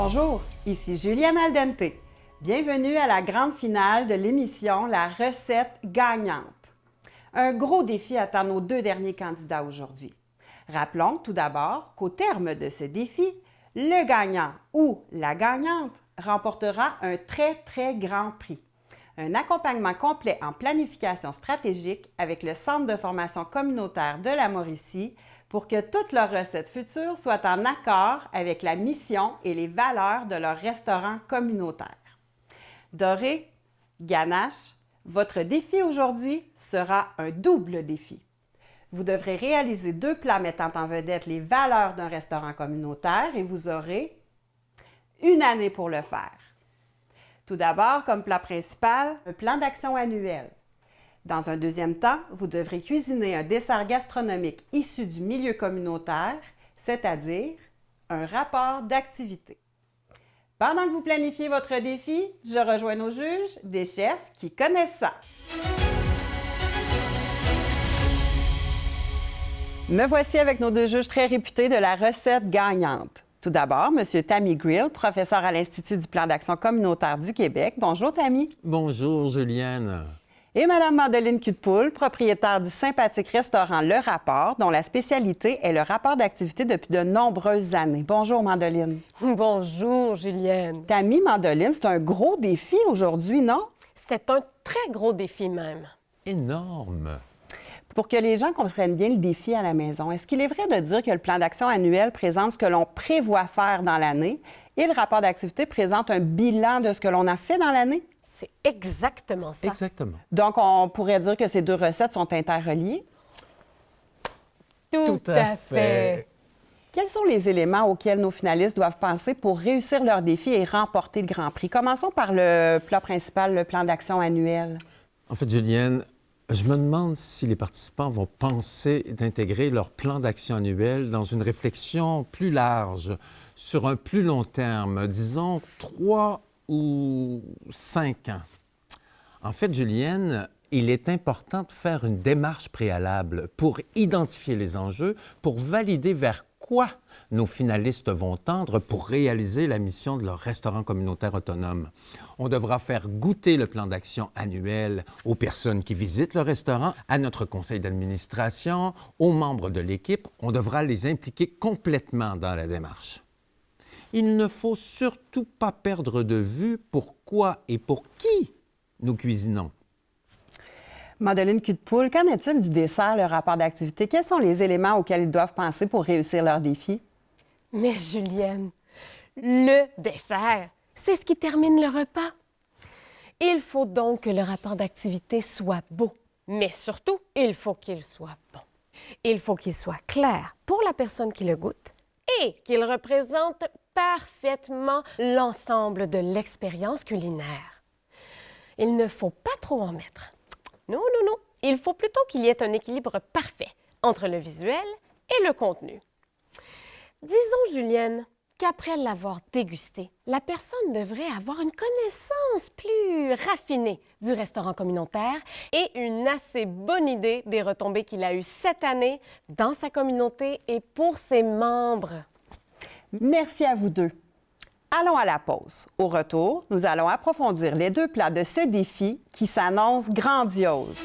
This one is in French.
Bonjour, ici Julienne Aldente. Bienvenue à la grande finale de l'émission La recette gagnante. Un gros défi attend nos deux derniers candidats aujourd'hui. Rappelons tout d'abord qu'au terme de ce défi, le gagnant ou la gagnante remportera un très grand prix. Un accompagnement complet en planification stratégique avec le Centre de formation communautaire de la Mauricie pour que toutes leurs recettes futures soient en accord avec la mission et les valeurs de leur restaurant communautaire. Doré, ganache, votre défi aujourd'hui sera un double défi. Vous devrez réaliser 2 plats mettant en vedette les valeurs d'un restaurant communautaire et vous aurez 1 année pour le faire. Tout d'abord, comme plat principal, un plan d'action annuel. Dans un deuxième temps, vous devrez cuisiner un dessert gastronomique issu du milieu communautaire, c'est-à-dire un rapport d'activité. Pendant que vous planifiez votre défi, je rejoins nos juges, des chefs qui connaissent ça. Me voici avec nos 2 juges très réputés de la recette gagnante. Tout d'abord, M. Tammy Grill, professeur à l'Institut du plan d'action communautaire du Québec. Bonjour, Tammy. Bonjour, Julienne. Et Mme Mandeline Cul-de-Poule, propriétaire du sympathique restaurant Le Rapport, dont la spécialité est le rapport d'activité depuis de nombreuses années. Bonjour, Mandeline. Bonjour, Julienne. Tammy, Mandeline, c'est un gros défi aujourd'hui, non? C'est un très gros défi même. Énorme. Pour que les gens comprennent bien le défi à la maison, est-ce qu'il est vrai de dire que le plan d'action annuel présente ce que l'on prévoit faire dans l'année et le rapport d'activité présente un bilan de ce que l'on a fait dans l'année? C'est exactement ça. Exactement. Donc, on pourrait dire que ces 2 recettes sont interreliées? Tout à fait. Quels sont les éléments auxquels nos finalistes doivent penser pour réussir leur défi et remporter le Grand Prix? Commençons par le plat principal, le plan d'action annuel. En fait, Julienne, je me demande si les participants vont penser d'intégrer leur plan d'action annuel dans une réflexion plus large, sur un plus long terme, disons 3 ou 5 ans. En fait, Julienne, il est important de faire une démarche préalable pour identifier les enjeux, pour valider vers quoi nos finalistes vont tendre pour réaliser la mission de leur restaurant communautaire autonome. On devra faire goûter le plan d'action annuel aux personnes qui visitent le restaurant, à notre conseil d'administration, aux membres de l'équipe. On devra les impliquer complètement dans la démarche. Il ne faut surtout pas perdre de vue pourquoi et pour qui nous cuisinons. Mandeline Cul-de-Poule, qu'en est-il du dessert, le rapport d'activité? Quels sont les éléments auxquels ils doivent penser pour réussir leur défi? Mais Julienne, le dessert, c'est ce qui termine le repas. Il faut donc que le rapport d'activité soit beau, mais surtout, il faut qu'il soit bon. Il faut qu'il soit clair pour la personne qui le goûte et qu'il représente parfaitement l'ensemble de l'expérience culinaire. Il ne faut pas trop en mettre. Non. Il faut plutôt qu'il y ait un équilibre parfait entre le visuel et le contenu. Disons, Julienne, qu'après l'avoir dégusté, la personne devrait avoir une connaissance plus raffinée du restaurant communautaire et une assez bonne idée des retombées qu'il a eues cette année dans sa communauté et pour ses membres. Merci à vous 2. Allons à la pause. Au retour, nous allons approfondir les 2 plats de ce défi qui s'annonce grandiose.